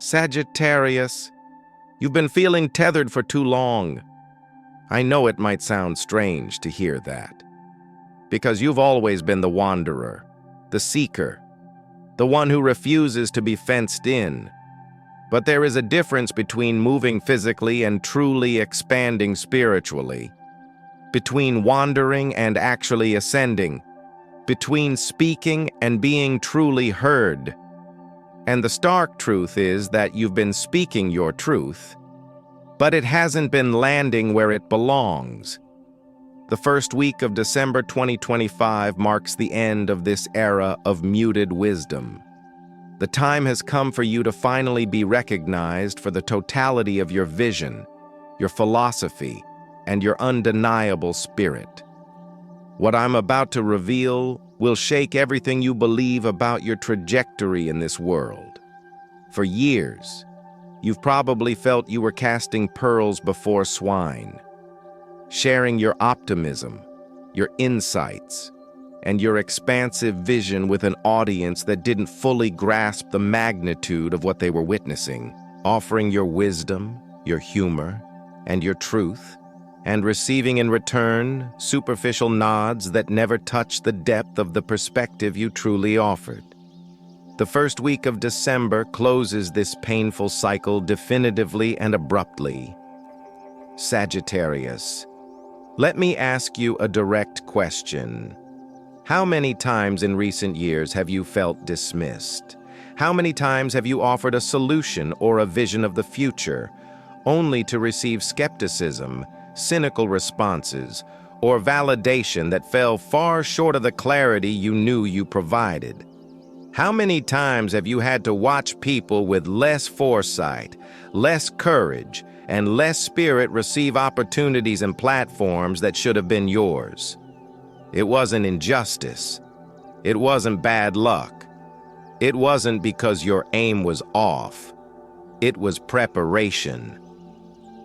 Sagittarius, you've been feeling tethered for too long. I know it might sound strange to hear that, because you've always been the wanderer, the seeker, the one who refuses to be fenced in. But there is a difference between moving physically and truly expanding spiritually, between wandering and actually ascending, between speaking and being truly heard. And the stark truth is that you've been speaking your truth, but it hasn't been landing where it belongs. The first week of December 2025 marks the end of this era of muted wisdom. The time has come for you to finally be recognized for the totality of your vision, your philosophy, and your undeniable spirit. What I'm about to reveal will shake everything you believe about your trajectory in this world. For years, you've probably felt you were casting pearls before swine, sharing your optimism, your insights, and your expansive vision with an audience that didn't fully grasp the magnitude of what they were witnessing, offering your wisdom, your humor, and your truth, and receiving in return superficial nods that never touched the depth of the perspective you truly offered. The first week of December closes this painful cycle definitively and abruptly. Sagittarius, let me ask you a direct question. How many times in recent years have you felt dismissed? How many times have you offered a solution or a vision of the future, only to receive skepticism, cynical responses, or validation that fell far short of the clarity you knew you provided? How many times have you had to watch people with less foresight, less courage, and less spirit receive opportunities and platforms that should have been yours? It wasn't injustice. It wasn't bad luck. It wasn't because your aim was off. It was preparation.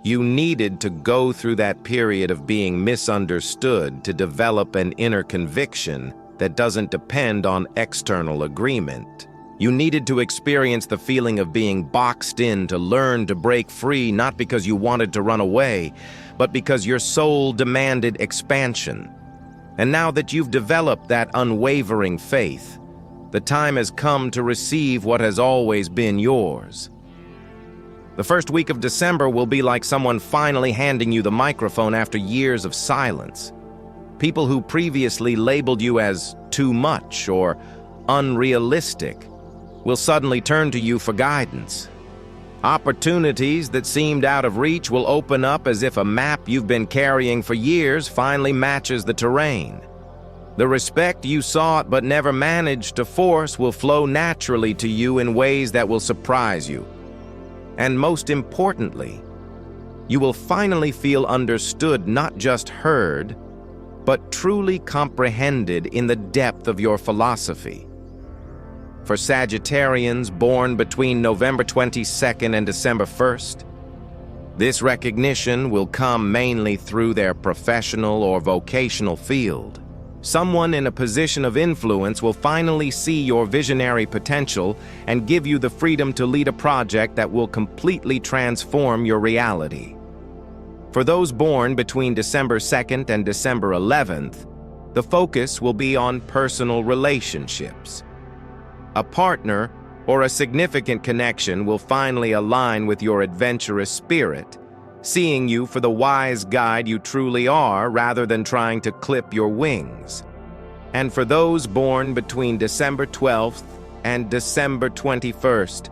You needed to go through that period of being misunderstood to develop an inner conviction that doesn't depend on external agreement. You needed to experience the feeling of being boxed in to learn to break free, not because you wanted to run away, but because your soul demanded expansion. And now that you've developed that unwavering faith, the time has come to receive what has always been yours. The first week of December will be like someone finally handing you the microphone after years of silence. People who previously labeled you as too much or unrealistic will suddenly turn to you for guidance. Opportunities that seemed out of reach will open up as if a map you've been carrying for years finally matches the terrain. The respect you sought but never managed to force will flow naturally to you in ways that will surprise you. And most importantly, you will finally feel understood, not just heard, but truly comprehended in the depth of your philosophy. For Sagittarians born between November 22nd and December 1st, this recognition will come mainly through their professional or vocational field. Someone in a position of influence will finally see your visionary potential and give you the freedom to lead a project that will completely transform your reality. For those born between December 2nd and December 11th, the focus will be on personal relationships. A partner or a significant connection will finally align with your adventurous spirit, seeing you for the wise guide you truly are rather than trying to clip your wings. And for those born between December 12th and December 21st,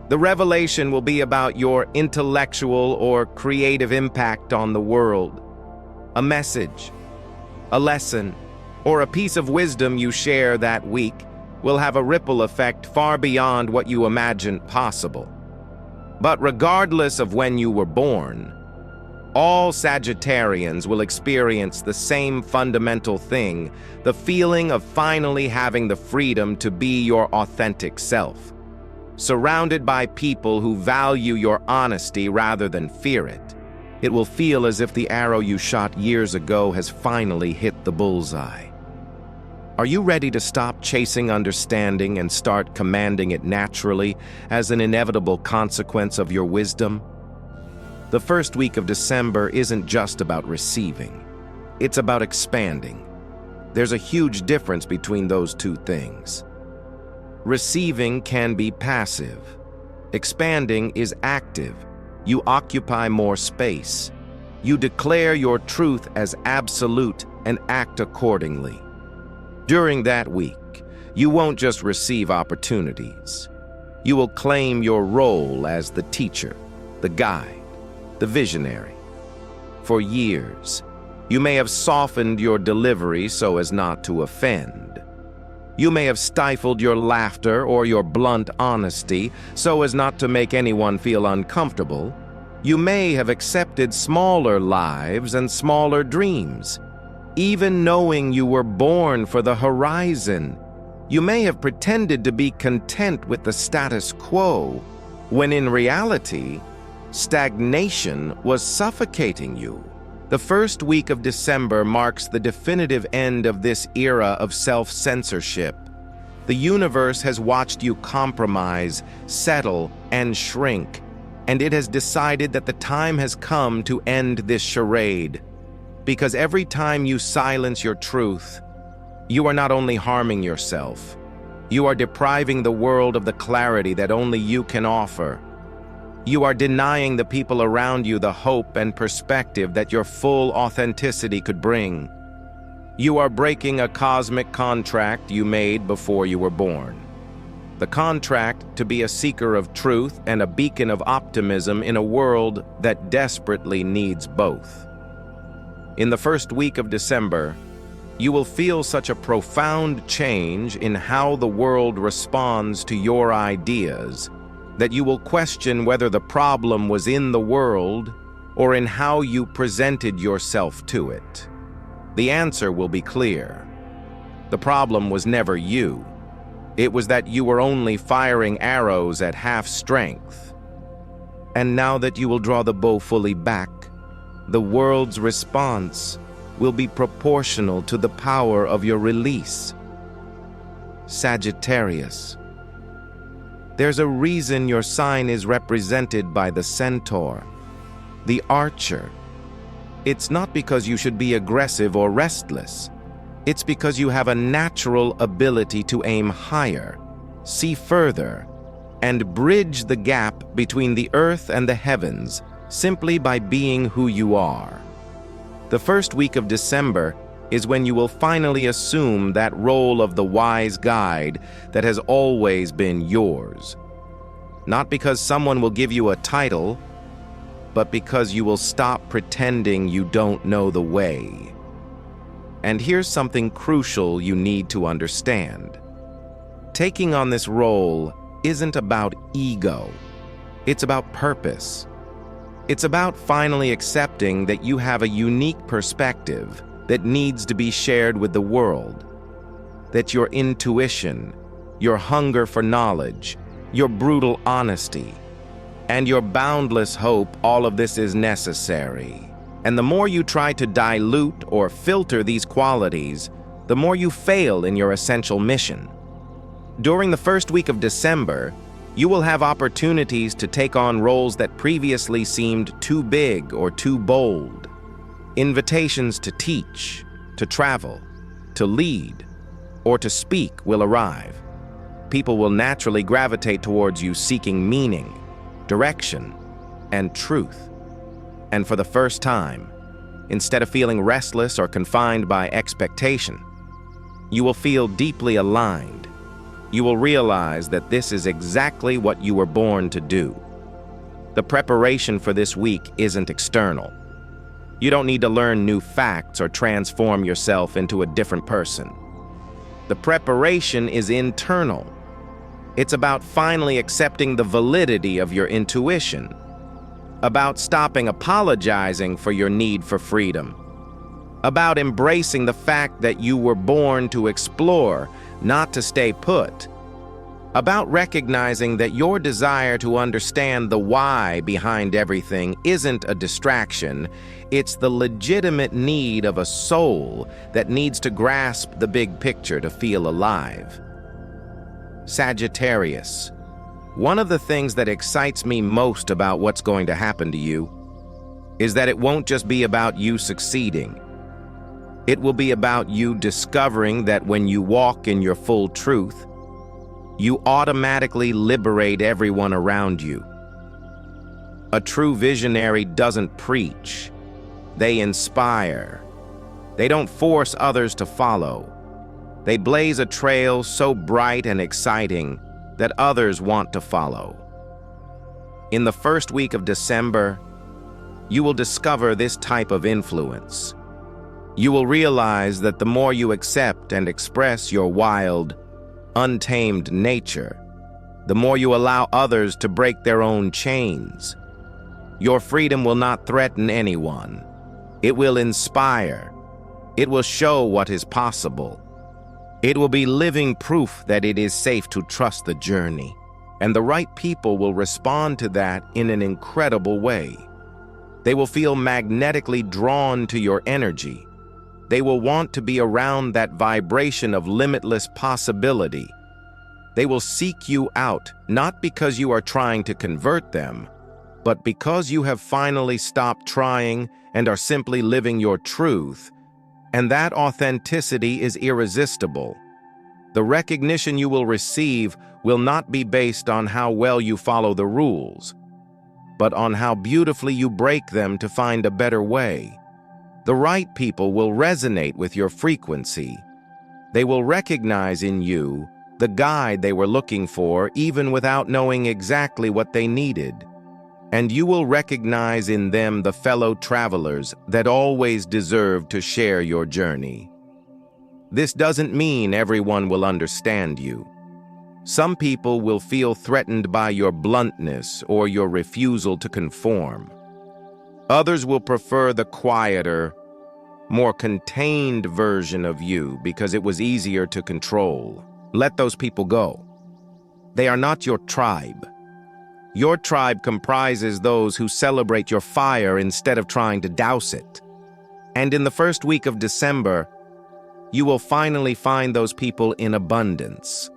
the revelation will be about your intellectual or creative impact on the world. A message, a lesson, or a piece of wisdom you share that week will have a ripple effect far beyond what you imagined possible. But regardless of when you were born, all Sagittarians will experience the same fundamental thing, the feeling of finally having the freedom to be your authentic self. Surrounded by people who value your honesty rather than fear it, it will feel as if the arrow you shot years ago has finally hit the bullseye. Are you ready to stop chasing understanding and start commanding it naturally as an inevitable consequence of your wisdom? The first week of December isn't just about receiving. It's about expanding. There's a huge difference between those two things. Receiving can be passive. Expanding is active. You occupy more space. You declare your truth as absolute and act accordingly. During that week, you won't just receive opportunities. You will claim your role as the teacher, the guide, the visionary. For years, you may have softened your delivery so as not to offend. You may have stifled your laughter or your blunt honesty so as not to make anyone feel uncomfortable. You may have accepted smaller lives and smaller dreams, even knowing you were born for the horizon. You may have pretended to be content with the status quo, when in reality, stagnation was suffocating you. The first week of December marks the definitive end of this era of self-censorship. The universe has watched you compromise, settle, and shrink, and it has decided that the time has come to end this charade. Because every time you silence your truth, you are not only harming yourself, you are depriving the world of the clarity that only you can offer. You are denying the people around you the hope and perspective that your full authenticity could bring. You are breaking a cosmic contract you made before you were born. The contract to be a seeker of truth and a beacon of optimism in a world that desperately needs both. In the first week of December, you will feel such a profound change in how the world responds to your ideas that you will question whether the problem was in the world or in how you presented yourself to it. The answer will be clear. The problem was never you. It was that you were only firing arrows at half strength. And now that you will draw the bow fully back, the world's response will be proportional to the power of your release. Sagittarius. There's a reason your sign is represented by the centaur, the archer. It's not because you should be aggressive or restless. It's because you have a natural ability to aim higher, see further, and bridge the gap between the earth and the heavens simply by being who you are. The first week of December is when you will finally assume that role of the wise guide that has always been yours. Not because someone will give you a title, but because you will stop pretending you don't know the way. And here's something crucial you need to understand. Taking on this role isn't about ego. It's about purpose. It's about finally accepting that you have a unique perspective that needs to be shared with the world. That your intuition, your hunger for knowledge, your brutal honesty, and your boundless hope, all of this is necessary. And the more you try to dilute or filter these qualities, the more you fail in your essential mission. During the first week of December, you will have opportunities to take on roles that previously seemed too big or too bold. Invitations to teach, to travel, to lead, or to speak will arrive. People will naturally gravitate towards you seeking meaning, direction, and truth. And for the first time, instead of feeling restless or confined by expectation, you will feel deeply aligned. You will realize that this is exactly what you were born to do. The preparation for this week isn't external. You don't need to learn new facts or transform yourself into a different person. The preparation is internal. It's about finally accepting the validity of your intuition, about stopping apologizing for your need for freedom, about embracing the fact that you were born to explore, not to stay put. about recognizing that your desire to understand the why behind everything isn't a distraction. It's the legitimate need of a soul that needs to grasp the big picture to feel alive. Sagittarius. One of the things that excites me most about what's going to happen to you is that it won't just be about you succeeding. It will be about you discovering that when you walk in your full truth, you automatically liberate everyone around you. A true visionary doesn't preach. They inspire. They don't force others to follow. They blaze a trail so bright and exciting that others want to follow. In the first week of December, you will discover this type of influence. You will realize that the more you accept and express your wild, untamed nature, the more you allow others to break their own chains. Your freedom will not threaten anyone. It will inspire. It will show what is possible. It will be living proof that it is safe to trust the journey, and the right people will respond to that in an incredible way. They will feel magnetically drawn to your energy. They will want to be around that vibration of limitless possibility. They will seek you out, not because you are trying to convert them, but because you have finally stopped trying and are simply living your truth. And that authenticity is irresistible. The recognition you will receive will not be based on how well you follow the rules, but on how beautifully you break them to find a better way. The right people will resonate with your frequency. They will recognize in you the guide they were looking for, even without knowing exactly what they needed. And you will recognize in them the fellow travelers that always deserve to share your journey. This doesn't mean everyone will understand you. Some people will feel threatened by your bluntness or your refusal to conform. Others will prefer the quieter, more contained version of you because it was easier to control. Let those people go. They are not your tribe. Your tribe comprises those who celebrate your fire instead of trying to douse it. And in the first week of December, you will finally find those people in abundance.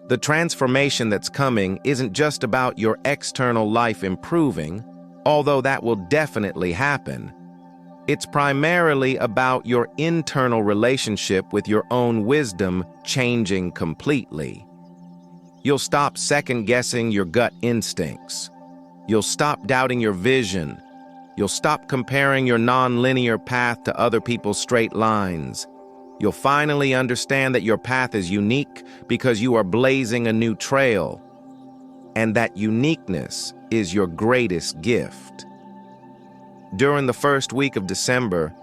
The transformation that's coming isn't just about your external life improving, although that will definitely happen. It's primarily about your internal relationship with your own wisdom changing completely. You'll stop second-guessing your gut instincts. You'll stop doubting your vision. You'll stop comparing your non-linear path to other people's straight lines. You'll finally understand that your path is unique because you are blazing a new trail, and that uniqueness is your greatest gift. During the first week of December,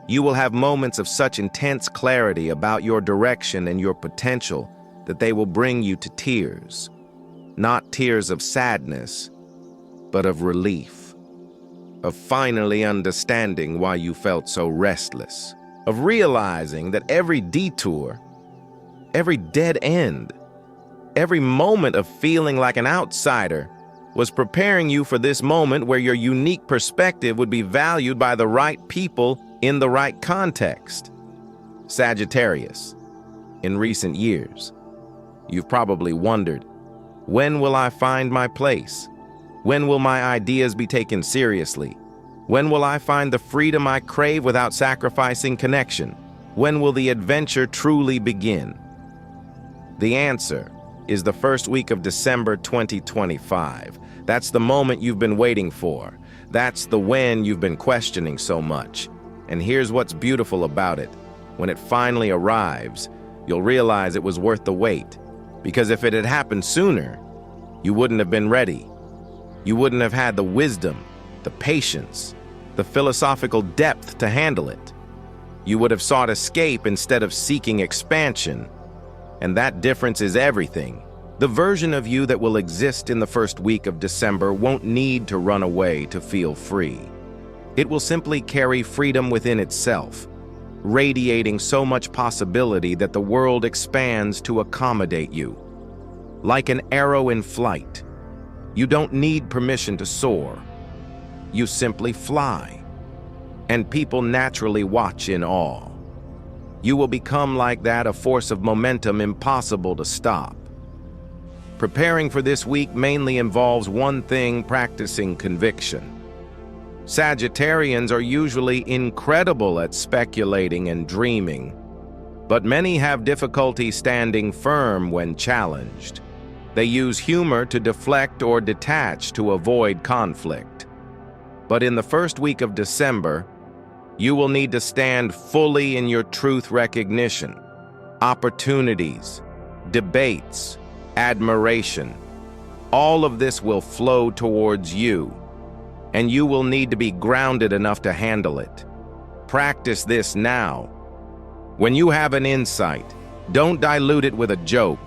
you will have moments of such intense clarity about your direction and your potential that they will bring you to tears. Not tears of sadness, but of relief. Of finally understanding why you felt so restless. Of realizing that every detour, every dead end, every moment of feeling like an outsider was preparing you for this moment where your unique perspective would be valued by the right people in the right context. Sagittarius, in recent years, you've probably wondered, when will I find my place? When will my ideas be taken seriously? When will I find the freedom I crave without sacrificing connection? When will the adventure truly begin? The answer is the first week of December 2025. That's the moment you've been waiting for. That's the when you've been questioning so much. And here's what's beautiful about it. When it finally arrives, you'll realize it was worth the wait. Because if it had happened sooner, you wouldn't have been ready. You wouldn't have had the wisdom, the patience, the philosophical depth to handle it. You would have sought escape instead of seeking expansion. And that difference is everything. The version of you that will exist in the first week of December won't need to run away to feel free. It will simply carry freedom within itself, radiating so much possibility that the world expands to accommodate you. like an arrow in flight. You don't need permission to soar. You simply fly, and people naturally watch in awe. You will become like that, a force of momentum impossible to stop. Preparing for this week mainly involves one thing: practicing conviction. Sagittarians are usually incredible at speculating and dreaming, but many have difficulty standing firm when challenged. They use humor to deflect or detach to avoid conflict. But in the first week of December, you will need to stand fully in your truth recognition. Opportunities, debates, admiration, all of this will flow towards you, and you will need to be grounded enough to handle it. Practice this now. When you have an insight, don't dilute it with a joke.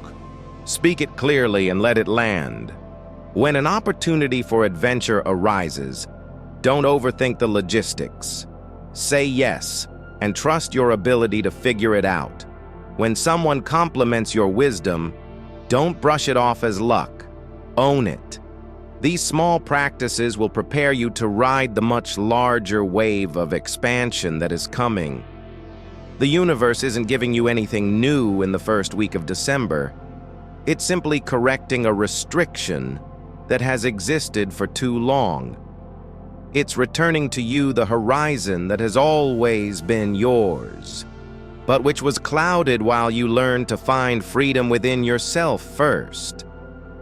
Speak it clearly and let it land. When an opportunity for adventure arises, don't overthink the logistics. Say yes and trust your ability to figure it out. When someone compliments your wisdom, don't brush it off as luck. Own it. These small practices will prepare you to ride the much larger wave of expansion that is coming. The universe isn't giving you anything new in the first week of December. It's simply correcting a restriction that has existed for too long. It's returning to you the horizon that has always been yours, but which was clouded while you learned to find freedom within yourself first.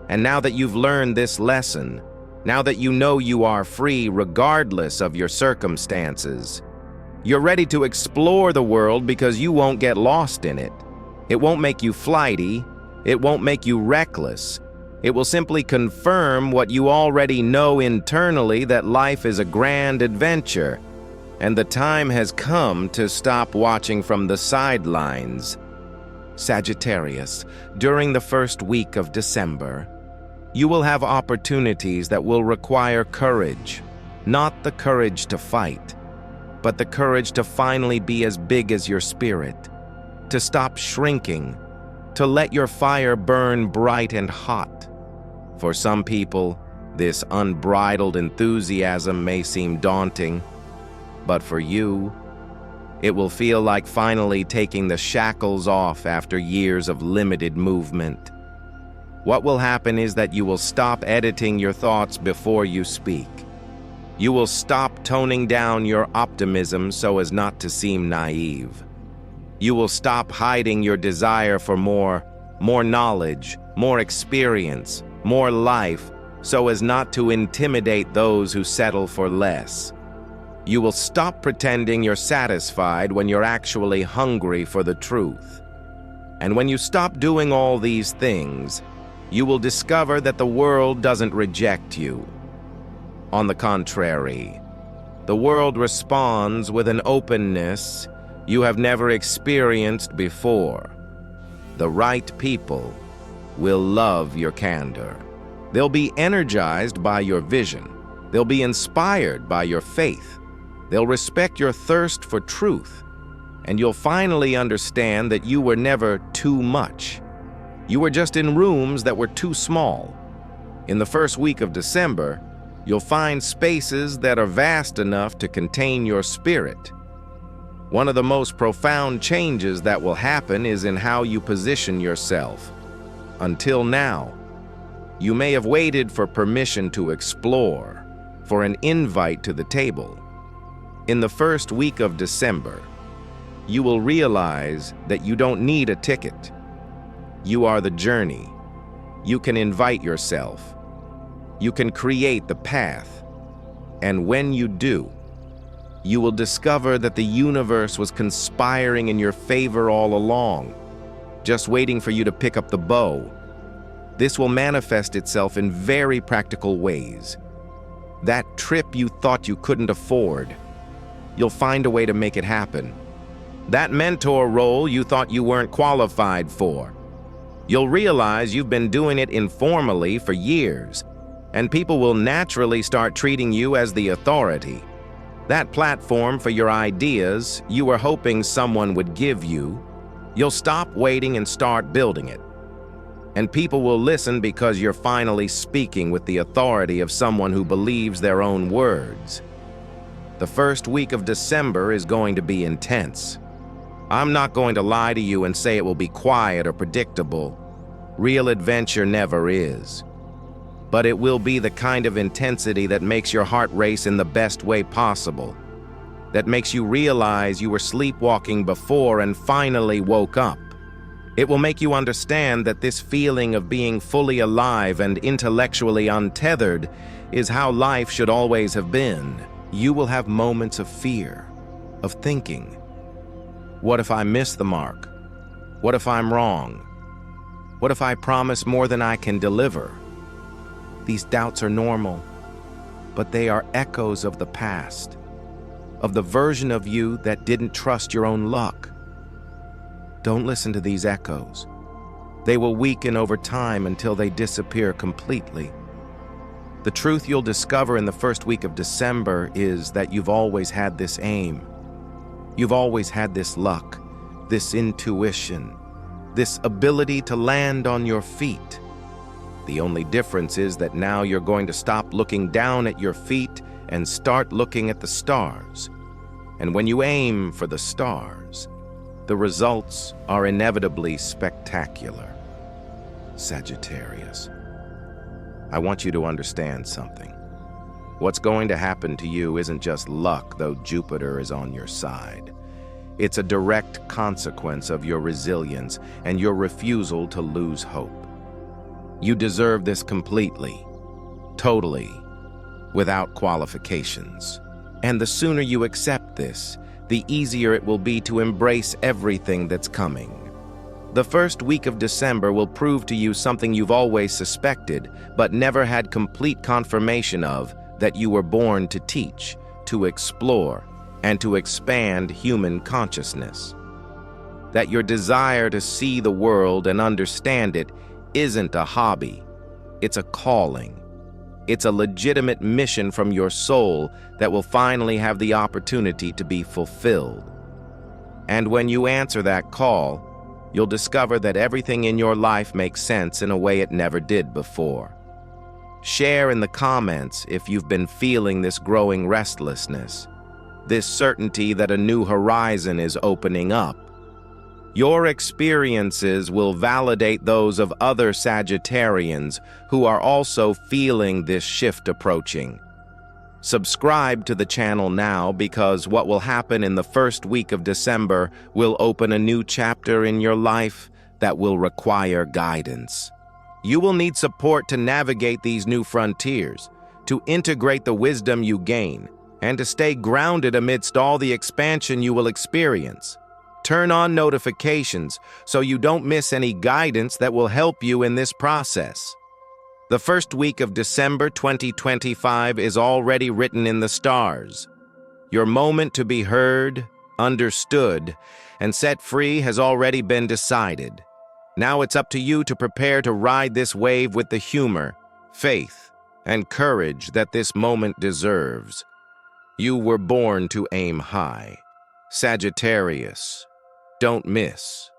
And now that you've learned this lesson, now that you know you are free regardless of your circumstances, you're ready to explore the world because you won't get lost in it. It won't make you flighty. It won't make you reckless. It will simply confirm what you already know internally, that life is a grand adventure, and the time has come to stop watching from the sidelines. Sagittarius, during the first week of December, you will have opportunities that will require courage, not the courage to fight, but the courage to finally be as big as your spirit, to stop shrinking, to let your fire burn bright and hot. For some people, this unbridled enthusiasm may seem daunting, but for you, it will feel like finally taking the shackles off after years of limited movement. What will happen is that you will stop editing your thoughts before you speak. You will stop toning down your optimism so as not to seem naive. You will stop hiding your desire for more knowledge, more experience, more life, so as not to intimidate those who settle for less. You will stop pretending you're satisfied when you're actually hungry for the truth. And when you stop doing all these things, you will discover that the world doesn't reject you. On the contrary, the world responds with an openness you have never experienced before. The right people will love your candor. They'll be energized by your vision. They'll be inspired by your faith. They'll respect your thirst for truth. And you'll finally understand that you were never too much. You were just in rooms that were too small. In the first week of December, you'll find spaces that are vast enough to contain your spirit. One of the most profound changes that will happen is in how you position yourself. Until now, you may have waited for permission to explore, for an invite to the table. In the first week of December, you will realize that you don't need a ticket. You are the journey. You can invite yourself. You can create the path. And when you do, you will discover that the universe was conspiring in your favor all along, just waiting for you to pick up the bow. This will manifest itself in very practical ways. That trip you thought you couldn't afford, you'll find a way to make it happen. That mentor role you thought you weren't qualified for, you'll realize you've been doing it informally for years, and people will naturally start treating you as the authority. That platform for your ideas you were hoping someone would give you, you'll stop waiting and start building it. And people will listen because you're finally speaking with the authority of someone who believes their own words. The first week of December is going to be intense. I'm not going to lie to you and say it will be quiet or predictable. Real adventure never is. But it will be the kind of intensity that makes your heart race in the best way possible. That makes you realize you were sleepwalking before and finally woke up. It will make you understand that this feeling of being fully alive and intellectually untethered is how life should always have been. You will have moments of fear, of thinking. What if I miss the mark? What if I'm wrong? What if I promise more than I can deliver? These doubts are normal, but they are echoes of the past, of the version of you that didn't trust your own luck. Don't listen to these echoes. They will weaken over time until they disappear completely. The truth you'll discover in the first week of December is that you've always had this aim. You've always had this luck, this intuition, this ability to land on your feet. The only difference is that now you're going to stop looking down at your feet and start looking at the stars. And when you aim for the stars, the results are inevitably spectacular. Sagittarius, I want you to understand something. What's going to happen to you isn't just luck, though Jupiter is on your side. It's a direct consequence of your resilience and your refusal to lose hope. You deserve this completely, totally, without qualifications. And the sooner you accept this, the easier it will be to embrace everything that's coming. The first week of December will prove to you something you've always suspected, but never had complete confirmation of, that you were born to teach, to explore, and to expand human consciousness. That your desire to see the world and understand it isn't a hobby, it's a calling. It's a legitimate mission from your soul that will finally have the opportunity to be fulfilled. And when you answer that call, you'll discover that everything in your life makes sense in a way it never did before. Share in the comments if you've been feeling this growing restlessness, this certainty that a new horizon is opening up. Your experiences will validate those of other Sagittarians who are also feeling this shift approaching. Subscribe to the channel now, because what will happen in the first week of December will open a new chapter in your life that will require guidance. You will need support to navigate these new frontiers, to integrate the wisdom you gain, and to stay grounded amidst all the expansion you will experience. Turn on notifications so you don't miss any guidance that will help you in this process. The first week of December 2025 is already written in the stars. Your moment to be heard, understood, and set free has already been decided. Now it's up to you to prepare to ride this wave with the humor, faith, and courage that this moment deserves. You were born to aim high. Sagittarius, don't miss.